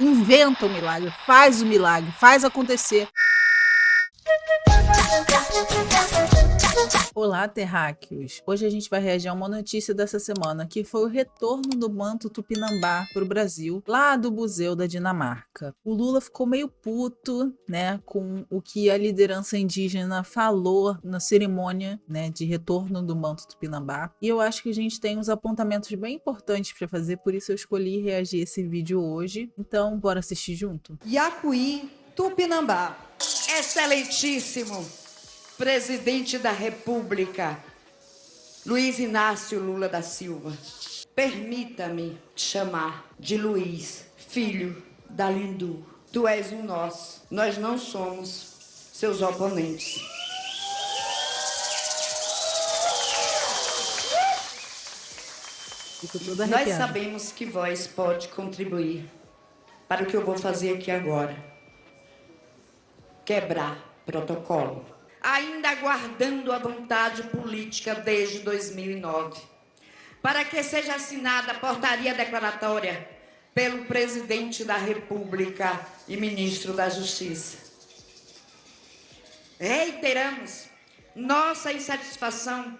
Inventa o milagre, faz acontecer. Olá, terráqueos! Hoje a gente vai reagir a uma notícia dessa semana, que foi o retorno do manto Tupinambá para o Brasil, lá do Museu da Dinamarca. O Lula ficou meio puto, né, com o que a liderança indígena falou na cerimônia, né, de retorno do manto Tupinambá. E eu acho que a gente tem uns apontamentos bem importantes para fazer, por isso eu escolhi reagir a esse vídeo hoje. Então, bora assistir junto? Yacuí, Tupinambá. Excelentíssimo Presidente da República, Luiz Inácio Lula da Silva, permita-me chamar de Luiz, filho da Lindu. Tu és um nosso, nós não somos seus oponentes. Nós sabemos que vós pode contribuir para o que eu vou fazer aqui agora. Quebrar protocolo. Ainda aguardando a vontade política desde 2009, para que seja assinada a portaria declaratória pelo Presidente da República e Ministro da Justiça. Reiteramos nossa insatisfação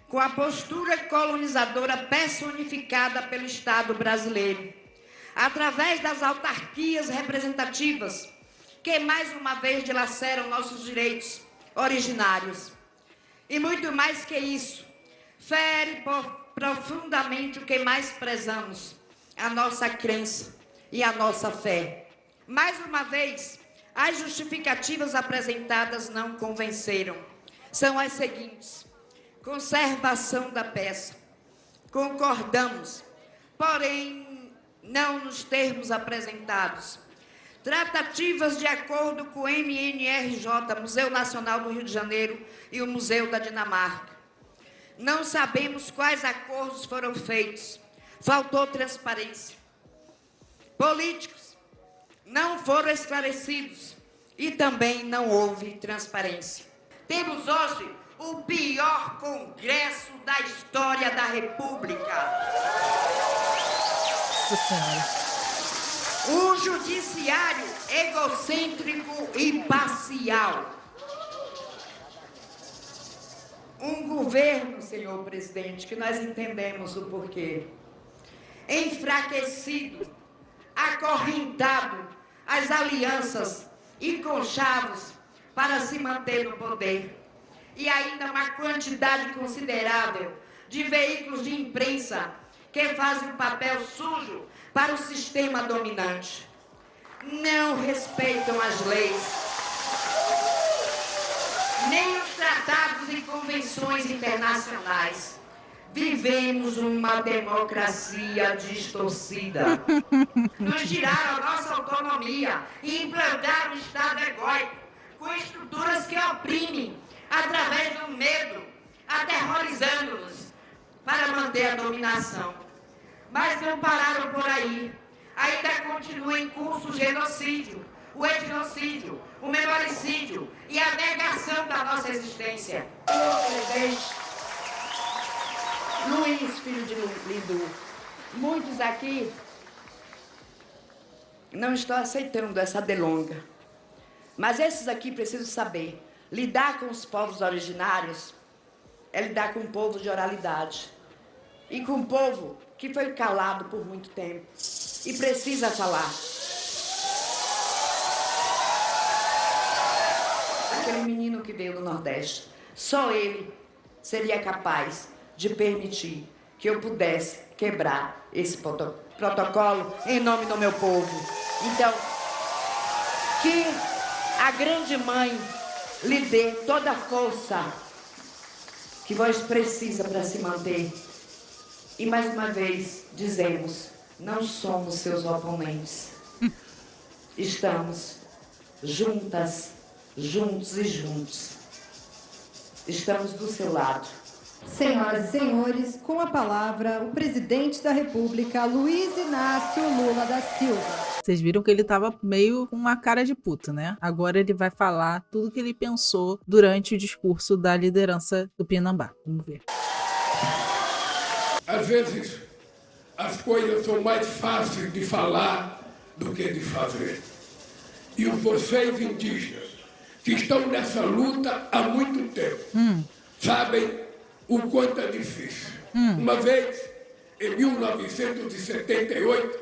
com a postura colonizadora personificada pelo Estado brasileiro, através das autarquias representativas, que mais uma vez dilaceram nossos direitos originários. E muito mais que isso, fere profundamente o que mais prezamos, a nossa crença e a nossa fé. Mais uma vez, as justificativas apresentadas não convenceram. São as seguintes: conservação da peça. Concordamos, porém, não nos termos apresentados. Tratativas de acordo com o MNRJ, Museu Nacional do Rio de Janeiro e o Museu da Dinamarca. Não sabemos quais acordos foram feitos. Faltou transparência. Políticos não foram esclarecidos e também não houve transparência. Temos hoje o pior congresso da história da República. Nossa Senhora. Um judiciário egocêntrico e parcial. Um governo, senhor presidente, que nós entendemos o porquê, enfraquecido, acorrentado às alianças e conchavos para se manter no poder. E ainda uma quantidade considerável de veículos de imprensa que fazem um papel sujo para o sistema dominante. Não respeitam as leis, nem os tratados e convenções internacionais. Vivemos uma democracia distorcida. Nos tiraram a nossa autonomia e implantaram o Estado egóico, com estruturas que oprimem através do medo, aterrorizando-nos para manter a dominação. Mas não pararam por aí. Ainda continua em curso o genocídio, o etnocídio, o memoricídio e a negação da nossa existência. Senhor presidente, Luiz, filho de Lindu, muitos aqui não estão aceitando essa delonga. Mas esses aqui precisam saber, lidar com os povos originários é lidar com um povo de oralidade. E com um povo que foi calado por muito tempo e precisa falar. Aquele menino que veio do Nordeste, só ele seria capaz de permitir que eu pudesse quebrar esse protocolo em nome do meu povo. Então, que a grande mãe lhe dê toda a força que vós precisa para se manter. E mais uma vez dizemos, não somos seus oponentes. Estamos juntas, juntos e juntos. Estamos do seu lado. Senhoras e senhores, com a palavra, o presidente da República, Luiz Inácio Lula da Silva. Vocês viram que ele tava meio com uma cara de puta, né? Agora ele vai falar tudo que ele pensou durante o discurso da liderança do Tupinambá. Vamos ver. Às vezes, as coisas são mais fáceis de falar do que de fazer. E vocês indígenas, que estão nessa luta há muito tempo, sabem o quanto é difícil. Uma vez, em 1978,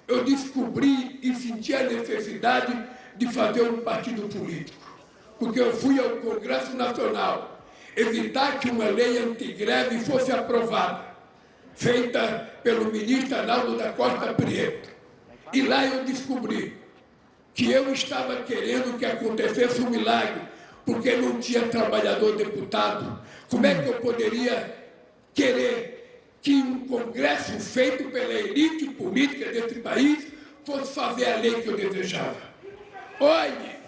eu descobri e senti a necessidade de fazer um partido político, porque eu fui ao Congresso Nacional evitar que uma lei antigreve fosse aprovada, feita pelo ministro Arnaldo da Costa Prieto. E lá eu descobri que eu estava querendo que acontecesse um milagre, porque não tinha trabalhador deputado. Como é que eu poderia querer que um congresso feito pela elite política desse país fosse fazer a lei que eu desejava? Olhe!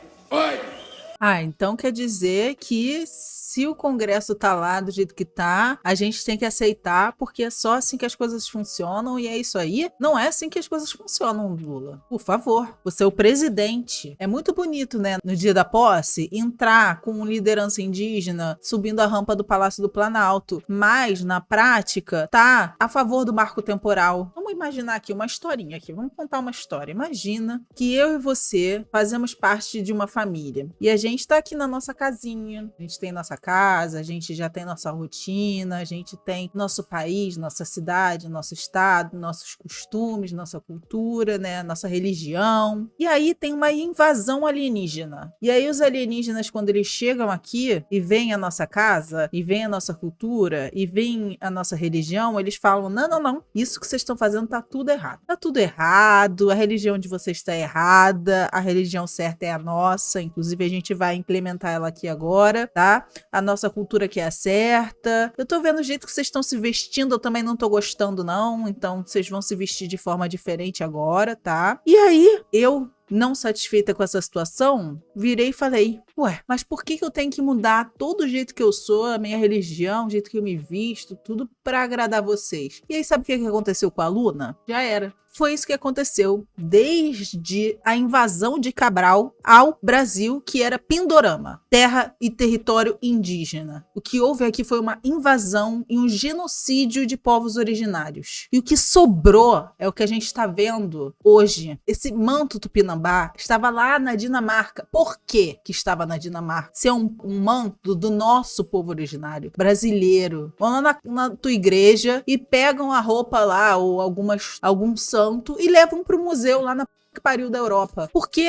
Então quer dizer que se o Congresso tá lá do jeito que tá, a gente tem que aceitar, porque é só assim que as coisas funcionam e é isso aí? Não é assim que as coisas funcionam, Lula. Por favor, você é o presidente. É muito bonito, né, no dia da posse, entrar com liderança indígena subindo a rampa do Palácio do Planalto, mas na prática tá a favor do marco temporal. Vamos imaginar aqui uma historinha aqui, vamos contar uma história. Imagina que eu e você fazemos parte de uma família e a gente tá aqui na nossa casinha, a gente tem nossa casa, a gente já tem nossa rotina, a gente tem nosso país, nossa cidade, nosso estado, nossos costumes, nossa cultura, né, nossa religião. E aí tem uma invasão alienígena. E aí os alienígenas, quando eles chegam aqui e veem a nossa casa, e veem a nossa cultura, e veem a nossa religião, eles falam, não, isso que vocês estão fazendo tá tudo errado. Tá tudo errado, a religião de vocês está errada, a religião certa é a nossa, inclusive a gente vai implementar ela aqui agora, tá? A nossa cultura que é a certa. Eu tô vendo o jeito que vocês estão se vestindo, eu também não tô gostando não, então vocês vão se vestir de forma diferente agora, tá? E aí, eu, não satisfeita com essa situação, virei e falei, mas por que eu tenho que mudar todo o jeito que eu sou, a minha religião, o jeito que eu me visto, tudo pra agradar vocês? E aí sabe o que aconteceu com a Luna? Já era. Foi isso que aconteceu desde a invasão de Cabral ao Brasil, que era Pindorama, terra e território indígena. O que houve aqui foi uma invasão e um genocídio de povos originários. E o que sobrou é o que a gente está vendo hoje. Esse manto tupinambá estava lá na Dinamarca. Por que estava na Dinamarca? Se é um manto do nosso povo originário, brasileiro. Vão lá na tua igreja e pegam a roupa lá, ou algum santo, e levam para o museu lá na que pariu da Europa. Por quê?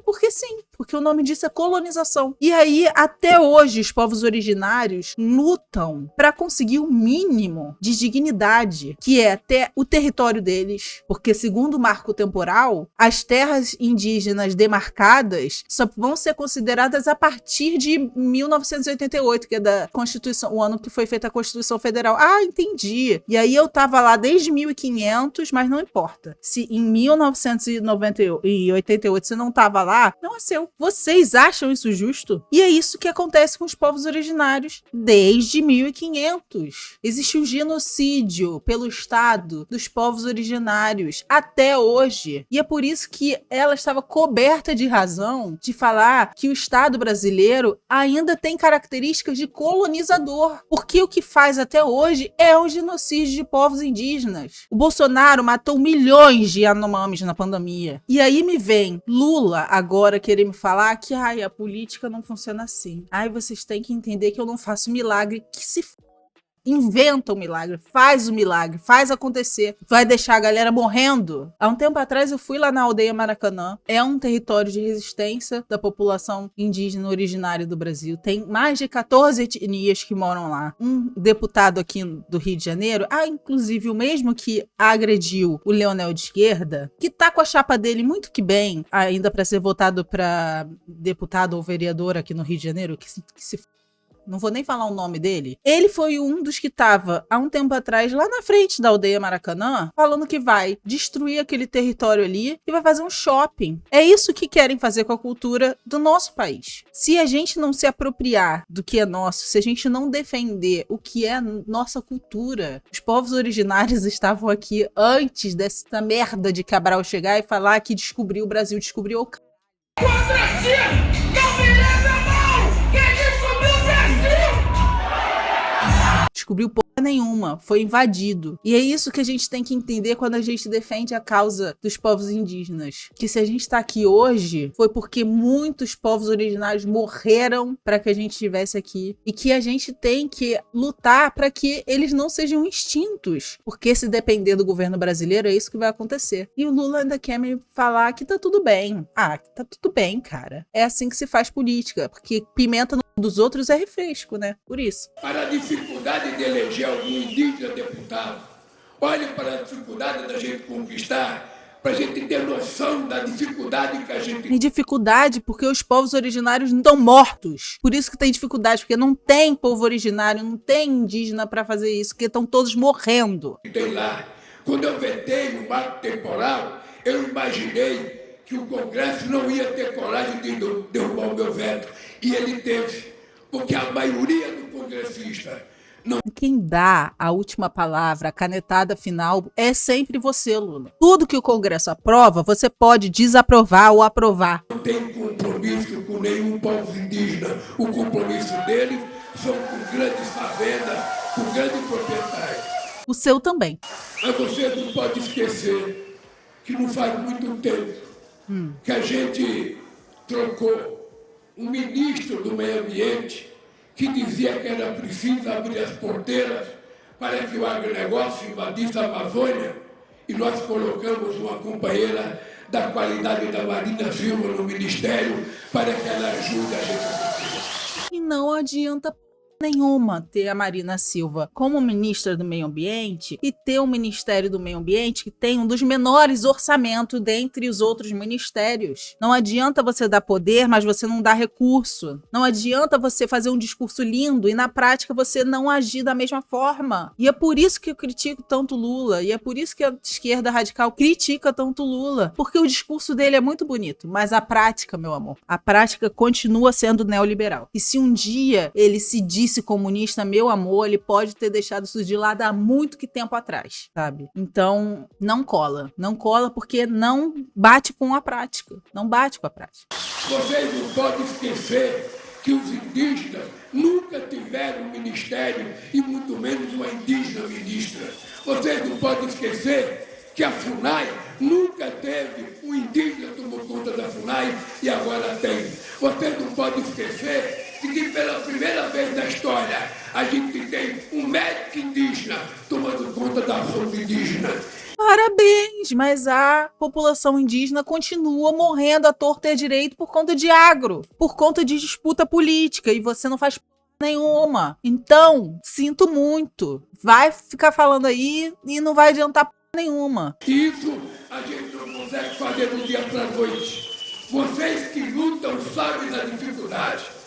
Porque sim. Porque o nome disso é colonização. E aí, até hoje, os povos originários lutam para conseguir o mínimo de dignidade, que é até o território deles. Porque, segundo o marco temporal, as terras indígenas demarcadas só vão ser consideradas a partir de 1988, que é da Constituição, o ano que foi feita a Constituição Federal. Ah, entendi. E aí eu tava lá desde 1500, mas não importa. Se em 1988 você não estava lá, não é seu. Vocês acham isso justo? E é isso que acontece com os povos originários desde 1500. Existe um genocídio pelo Estado dos povos originários até hoje. E é por isso que ela estava coberta de razão de falar que o Estado brasileiro ainda tem características de colonizador. Porque o que faz até hoje é um genocídio de povos indígenas. O Bolsonaro matou milhões de Yanomamis na pandemia. E aí me vem Lula agora querer me falar que a política não funciona assim. Vocês têm que entender que eu não faço milagre, que se inventa o milagre, faz o milagre, faz acontecer, vai deixar a galera morrendo. Há um tempo atrás eu fui lá na aldeia Maracanã, é um território de resistência da população indígena originária do Brasil, tem mais de 14 etnias que moram lá. Um deputado aqui do Rio de Janeiro, inclusive o mesmo que agrediu o Leonel de esquerda, que tá com a chapa dele muito que bem, ainda para ser votado para deputado ou vereador aqui no Rio de Janeiro, que se não vou nem falar o nome dele. Ele foi um dos que estava, há um tempo atrás, lá na frente da aldeia Maracanã, falando que vai destruir aquele território ali e vai fazer um shopping. É isso que querem fazer com a cultura do nosso país. Se a gente não se apropriar do que é nosso, se a gente não defender o que é nossa cultura, os povos originários estavam aqui antes dessa merda de Cabral chegar e falar que descobriu o Brasil, descobriu o descobriu porra nenhuma, foi invadido. E é isso que a gente tem que entender quando a gente defende a causa dos povos indígenas. Que se a gente tá aqui hoje, foi porque muitos povos originários morreram para que a gente estivesse aqui. E que a gente tem que lutar para que eles não sejam extintos. Porque se depender do governo brasileiro, é isso que vai acontecer. E o Lula ainda quer me falar que tá tudo bem. Ah, tá tudo bem, cara. É assim que se faz política. Porque pimenta dos outros é refresco, né? Por isso. Para a dificuldade de eleger algum indígena deputado, olhe para a dificuldade da gente conquistar, para a gente ter noção da dificuldade que a gente Tem dificuldade porque os povos originários não estão mortos. Por isso que tem dificuldade, porque não tem povo originário, não tem indígena para fazer isso, porque estão todos morrendo. tem lá. Quando eu vetei o marco temporal, eu imaginei que o Congresso não ia ter coragem de derrubar o meu veto. E ele teve, porque a maioria do congressista não. Quem dá a última palavra, a canetada final, é sempre você, Lula. Tudo que o Congresso aprova, você pode desaprovar ou aprovar. Não tem compromisso com nenhum povo indígena. O compromisso deles são com grandes fazendas, com grandes proprietários. O seu também. Mas você não pode esquecer que não faz muito tempo que a gente trocou um ministro do meio ambiente que dizia que era preciso abrir as porteiras para que o agronegócio invadisse a Amazônia, e nós colocamos uma companheira da qualidade da Marina Silva no ministério para que ela ajude a gente. E não adianta nenhuma ter a Marina Silva como ministra do Meio Ambiente e ter um Ministério do Meio Ambiente que tem um dos menores orçamentos dentre os outros ministérios. Não adianta você dar poder, mas você não dá recurso. Não adianta você fazer um discurso lindo e na prática você não agir da mesma forma. E é por isso que eu critico tanto Lula, e é por isso que a esquerda radical critica tanto Lula, porque o discurso dele é muito bonito, mas a prática, meu amor, a prática continua sendo neoliberal. E se um dia ele se disse comunista, meu amor, ele pode ter deixado isso de lado há muito que tempo atrás, sabe? Então, não cola. Não cola porque não bate com a prática. Não bate com a prática. Vocês não podem esquecer que os indígenas nunca tiveram um ministério e muito menos uma indígena ministra. Vocês não podem esquecer que a FUNAI nunca teve um indígena tomou conta da FUNAI e agora tem. Vocês não podem esquecer que pela primeira vez na história a gente tem um médico indígena tomando conta da saúde indígena. Parabéns, mas a população indígena continua morrendo à torta e à direito por conta de agro, por conta de disputa política, e você não faz nenhuma. Então, sinto muito. Vai ficar falando aí e não vai adiantar nenhuma. Isso a gente não consegue fazer do dia para a noite. Vocês que lutam sabem da dificuldade.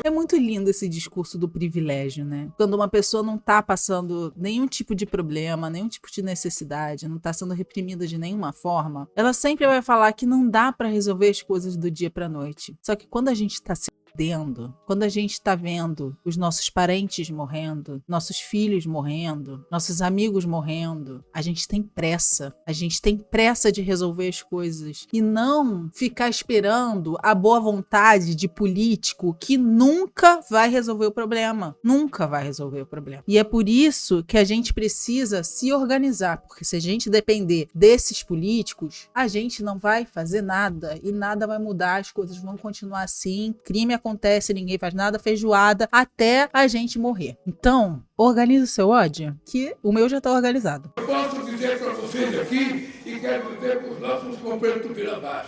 É muito lindo esse discurso do privilégio, né? Quando uma pessoa não tá passando nenhum tipo de problema, nenhum tipo de necessidade, não tá sendo reprimida de nenhuma forma, ela sempre vai falar que não dá pra resolver as coisas do dia pra noite. Só que quando a gente tá se fudendo, quando a gente tá vendo os nossos parentes morrendo, nossos filhos morrendo, nossos amigos morrendo, a gente tem pressa. A gente tem pressa de resolver as coisas e não ficar esperando a boa vontade de político que nunca vai resolver o problema. Nunca vai resolver o problema. E é por isso que a gente precisa se organizar, porque se a gente depender desses políticos, a gente não vai fazer nada e nada vai mudar, as coisas vão continuar assim, crime acontece, ninguém faz nada, feijoada, até a gente morrer. Então, organize o seu ódio, que o meu já está organizado. Eu posso dizer para vocês aqui, e quero dizer para os nossos companheiros do Tupinambás,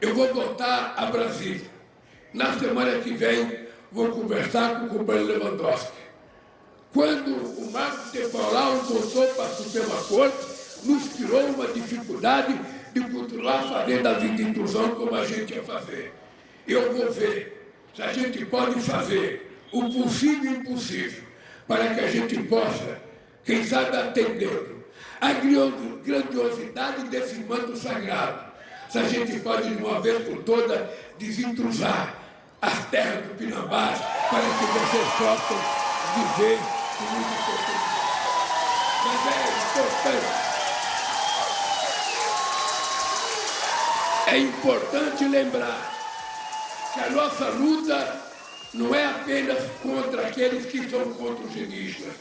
eu vou voltar a Brasília. Na semana que vem, vou conversar com o companheiro Lewandowski. Quando o marco temporal voltou para a Suprema Corte, nos criou uma dificuldade de continuar fazendo a vida de inclusão como a gente ia fazer. Eu vou ver se a gente pode fazer o possível e o impossível para que a gente possa, quem sabe, atendendo a grandiosidade desse manto sagrado, se a gente pode, de uma vez por todas, desintrusar as terras do Tupinambás para que vocês possam viver com muita oportunidade. Mas é importante lembrar que a nossa luta não é apenas contra aqueles que são contra os indígenas.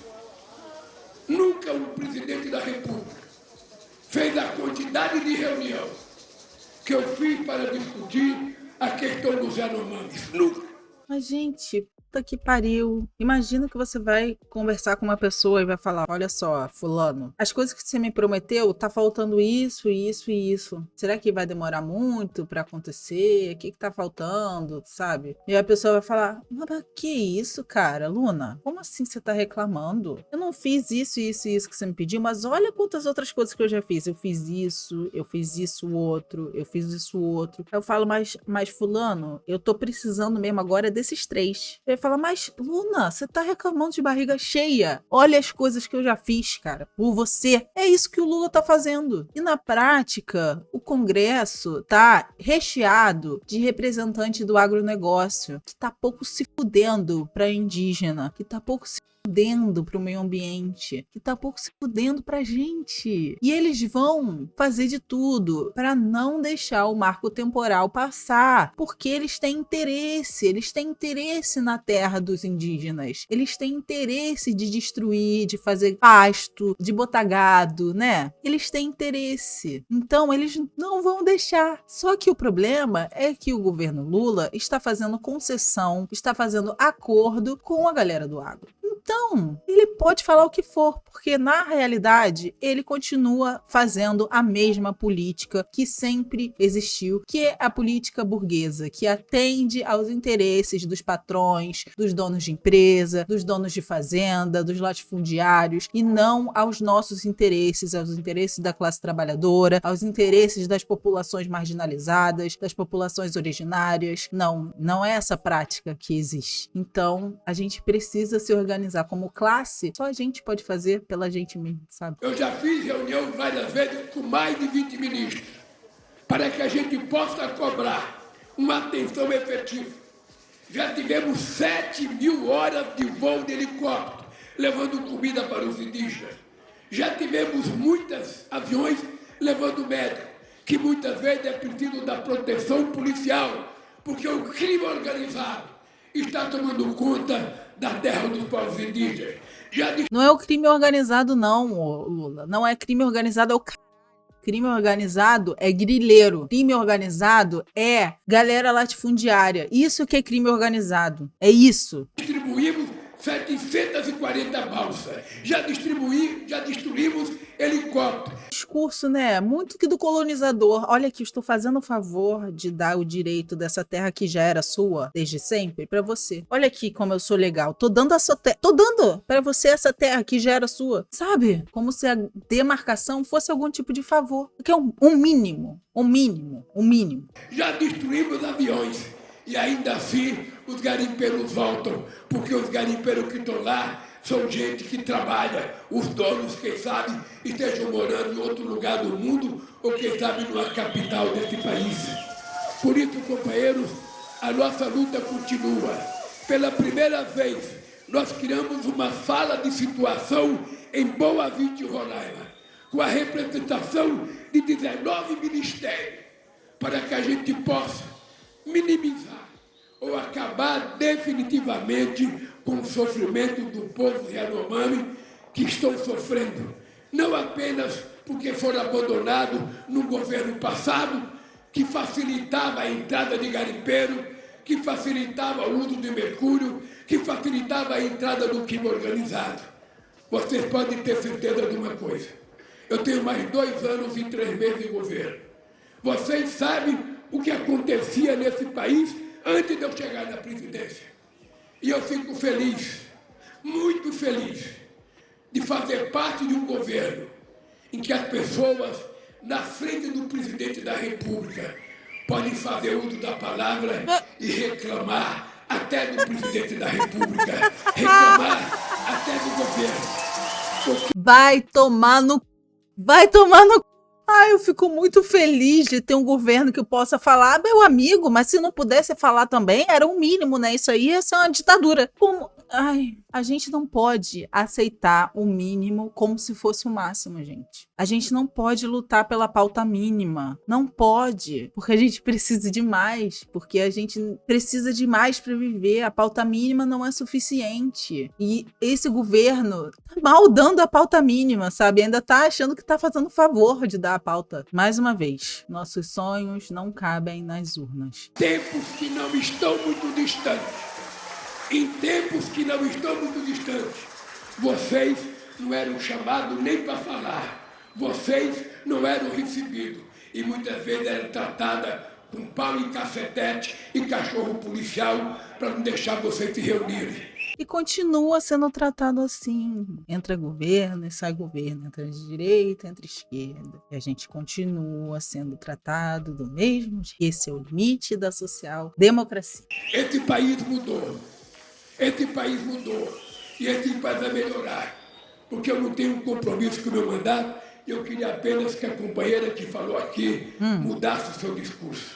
Nunca o presidente da República fez a quantidade de reunião que eu fiz para discutir a questão dos Yanomamis. Nunca. Mas, gente, puta que pariu. Imagina que você vai conversar com uma pessoa e vai falar: olha só, fulano, as coisas que você me prometeu, tá faltando isso, isso e isso. Será que vai demorar muito pra acontecer? O que tá faltando, sabe? E a pessoa vai falar: mas que isso, cara? Luna, como assim você tá reclamando? Eu não fiz isso, isso e isso que você me pediu, mas olha quantas outras coisas que eu já fiz. Eu fiz isso outro, eu fiz isso outro. Aí eu falo: mas fulano, eu tô precisando mesmo agora desses 3. Ele fala: mas Luna, você tá reclamando de barriga cheia. Olha as coisas que eu já fiz, cara, por você. É isso que o Lula tá fazendo. E na prática, o Congresso tá recheado de representantes do agronegócio, que tá pouco se fudendo pra indígena, que tá pouco se fudendo pro meio ambiente, que tá pouco se fudendo pra gente. E eles vão fazer de tudo para não deixar o marco temporal passar, porque eles têm interesse na terra dos indígenas. Eles têm interesse de destruir, de fazer pasto, de botar gado, né? Eles têm interesse. Então, eles não vão deixar. Só que o problema é que o governo Lula está fazendo concessão, está fazendo acordo com a galera do agro. Então, ele pode falar o que for, porque na realidade ele continua fazendo a mesma política que sempre existiu, que é a política burguesa, que atende aos interesses dos patrões, dos donos de empresa, dos donos de fazenda, dos latifundiários, e não aos nossos interesses, aos interesses da classe trabalhadora, aos interesses das populações marginalizadas, das populações originárias. Não é essa prática que existe. Então, a gente precisa se organizar como classe, só a gente pode fazer pela gente mesmo, sabe? Eu já fiz reunião várias vezes com mais de 20 ministros para que a gente possa cobrar uma atenção efetiva. Já tivemos 7.000 horas de voo de helicóptero levando comida para os indígenas. Já tivemos muitos aviões levando médico, que muitas vezes é preciso da proteção policial, porque o crime organizado está tomando conta da terra dos povos indígenas. Não é o crime organizado, não, Lula. Não é crime organizado, é o crime organizado é grileiro. Crime organizado é galera latifundiária. Isso que é crime organizado. É isso. Distribuímos 740 balsas. Já destruímos helicópteros. Discurso, né? Muito que do colonizador. Olha aqui, estou fazendo o favor de dar o direito dessa terra que já era sua desde sempre para você. Olha aqui como eu sou legal. Tô dando para você essa terra que já era sua. Sabe? Como se a demarcação fosse algum tipo de favor. Que é um mínimo. Já destruímos aviões. E ainda assim os garimpeiros voltam, porque os garimpeiros que estão lá são gente que trabalha. Os donos, quem sabe, estejam morando em outro lugar do mundo ou, quem sabe, numa capital desse país. Por isso, companheiros, a nossa luta continua. Pela primeira vez, nós criamos uma sala de situação em Boa Vista, Roraima, com a representação de 19 ministérios, para que a gente possa minimizar ou acabar definitivamente com o sofrimento do povo Yanomami, que estão sofrendo, não apenas porque foram abandonados no governo passado, que facilitava a entrada de garimpeiro, que facilitava o uso de mercúrio, que facilitava a entrada do crime organizado. Vocês podem ter certeza de uma coisa: eu tenho mais 2 anos e 3 meses de governo. Vocês sabem o que acontecia nesse país antes de eu chegar na presidência. E eu fico feliz, muito feliz, de fazer parte de um governo em que as pessoas, na frente do presidente da República, podem fazer uso da palavra e reclamar até do presidente da República, reclamar até do governo. Vai tomar no Eu fico muito feliz de ter um governo que possa falar, meu amigo, mas se não pudesse falar também, era o mínimo, né? Isso aí ia ser uma ditadura. A gente não pode aceitar o mínimo como se fosse o máximo, gente. A gente não pode lutar pela pauta mínima. Não pode, porque a gente precisa de mais, porque a gente precisa de mais para viver. A pauta mínima não é suficiente. E esse governo tá mal dando a pauta mínima, sabe? Ainda tá achando que tá fazendo favor de dar a pauta. Mais uma vez, nossos sonhos não cabem nas urnas. Tempos que não estão muito distantes. Em tempos que não estão muito distantes, vocês não eram chamados nem para falar, vocês não eram recebidos e muitas vezes eram tratadas com pau e cacetete e cachorro policial para não deixar vocês se reunirem. E continua sendo tratado assim. Entra governo e sai governo, entra de direita, entra esquerda. E a gente continua sendo tratado do mesmo jeito. Esse é o limite da social-democracia. Esse país mudou. Esse país mudou e esse país vai melhorar, porque eu não tenho um compromisso com o meu mandato, eu queria apenas que a companheira que falou aqui mudasse o seu discurso.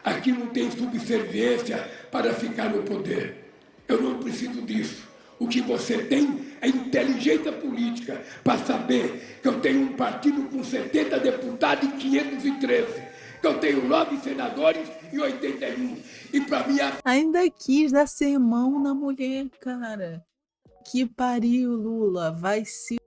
Aqui não tem subserviência para ficar no poder. Eu não preciso disso. O que você tem é inteligência política para saber que eu tenho um partido com 70 deputados e 513. Que eu tenho 9 senadores e 81. E para mim... Ainda quis dar sermão na mulher, cara. Que pariu, Lula. Vai se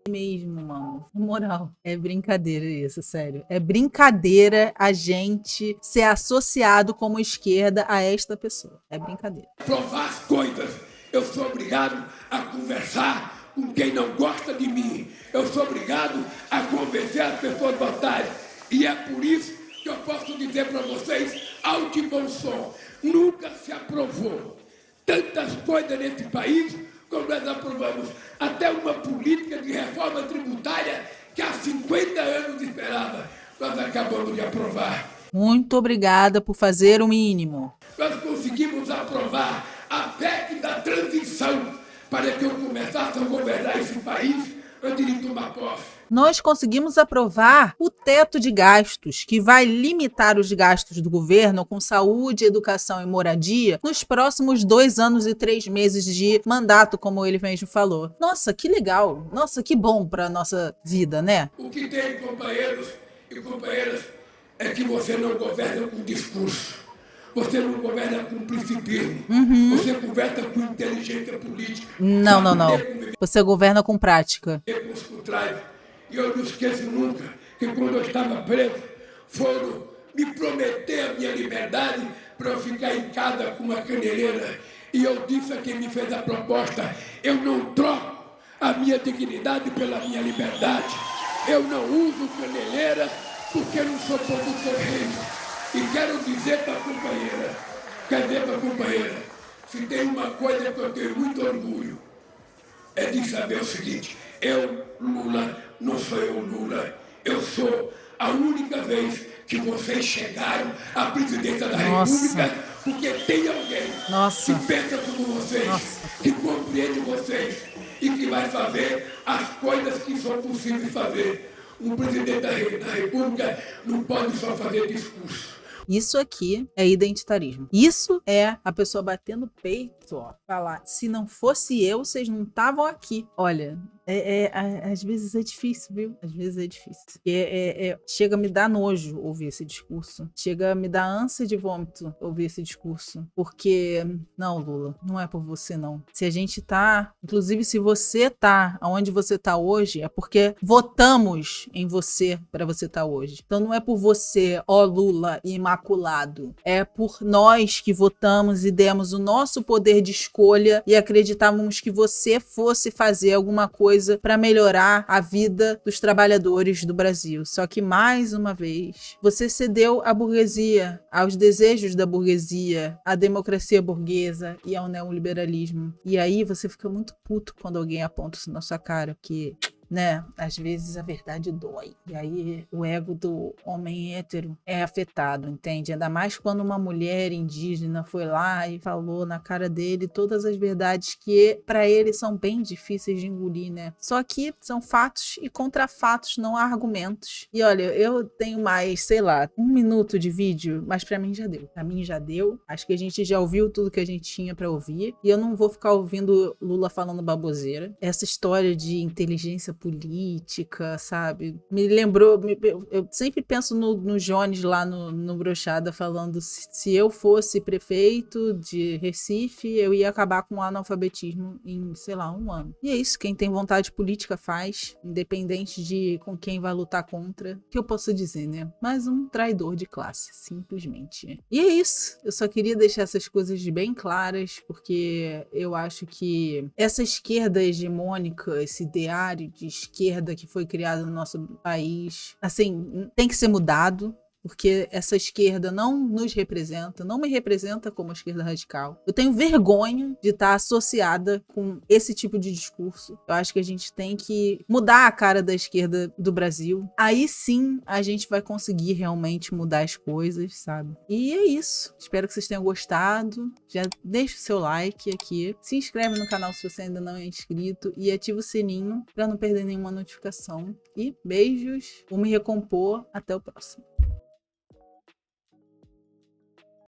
mesmo, mano. Na moral, é brincadeira isso, sério. É brincadeira a gente ser associado como esquerda a esta pessoa. É brincadeira. Provar as coisas. Eu sou obrigado a conversar com quem não gosta de mim. Eu sou obrigado a convencer as pessoas a votarem. E é por isso que eu posso dizer para vocês, alto e bom som, nunca se aprovou tantas coisas nesse país como nós aprovamos. Até uma política de reforma tributária que há 50 anos esperava, nós acabamos de aprovar. Muito obrigada por fazer o mínimo. Nós conseguimos aprovar a PEC da transição para que eu começasse a governar esse país antes de tomar posse. Nós conseguimos aprovar o teto de gastos, que vai limitar os gastos do governo com saúde, educação e moradia nos próximos 2 anos e 3 meses de mandato, como ele mesmo falou. Nossa, que legal! Nossa, que bom para a nossa vida, né? O que tem, companheiros e companheiras, é que você não governa com discurso. Você não governa com principismo. Você governa com inteligência política. Não. Você governa com prática. Com os contrários. E eu não esqueço nunca que quando eu estava preso, foram me prometer a minha liberdade para eu ficar em casa com uma caneleira. E eu disse a quem me fez a proposta, eu não troco a minha dignidade pela minha liberdade. Eu não uso caneleira porque eu não sou povo do correio. E quero dizer para a companheira, se tem uma coisa que eu tenho muito orgulho, é de saber o seguinte, eu, Lula, não sou eu, Lula, eu sou a única vez que vocês chegaram à presidência da República, porque tem alguém que pensa como vocês, que compreende vocês e que vai fazer as coisas que são possíveis fazer. Um presidente da República não pode só fazer discurso. Isso aqui é identitarismo. Isso é a pessoa batendo no peito, ó, falar, se não fosse eu, vocês não estavam aqui. Olha, às vezes é difícil, viu? Às vezes é difícil. Chega a me dar nojo ouvir esse discurso. Chega a me dar ânsia de vômito ouvir esse discurso. Porque, não, Lula, não é por você, não. Se a gente tá, inclusive se você tá onde você tá hoje, é porque votamos em você para você tá hoje. Então não é por você, ó Lula, imaculado. É por nós que votamos e demos o nosso poder de escolha e acreditávamos que você fosse fazer alguma coisa para melhorar a vida dos trabalhadores do Brasil. Só que, mais uma vez, você cedeu à burguesia, aos desejos da burguesia, à democracia burguesa e ao neoliberalismo. E aí você fica muito puto quando alguém aponta isso na sua cara, porque né? Às vezes a verdade dói. E aí o ego do homem hétero é afetado, entende? Ainda mais quando uma mulher indígena foi lá e falou na cara dele todas as verdades que para ele são bem difíceis de engolir, né? Só que são fatos e contra fatos, não há argumentos. E olha, eu tenho mais, sei lá, 1 minuto de vídeo, mas para mim já deu. Pra mim já deu. Acho que a gente já ouviu tudo que a gente tinha para ouvir. E eu não vou ficar ouvindo Lula falando baboseira. Essa história de inteligência política, sabe? Me lembrou, eu sempre penso no Jones lá no Brochada falando se eu fosse prefeito de Recife, eu ia acabar com o analfabetismo em, sei lá, 1 ano. E é isso, quem tem vontade política faz, independente de com quem vai lutar contra. O que eu posso dizer, né? Mais um traidor de classe, simplesmente. E é isso, eu só queria deixar essas coisas bem claras, porque eu acho que essa esquerda hegemônica, esse ideário de esquerda que foi criado no nosso país, assim, tem que ser mudado. Porque essa esquerda não nos representa, não me representa como a esquerda radical. Eu tenho vergonha de estar associada com esse tipo de discurso. Eu acho que a gente tem que mudar a cara da esquerda do Brasil. Aí sim a gente vai conseguir realmente mudar as coisas, sabe? E é isso. Espero que vocês tenham gostado. Já deixa o seu like aqui. Se inscreve no canal se você ainda não é inscrito. E ativa o sininho para não perder nenhuma notificação. E beijos. Vou me recompor. Até o próximo.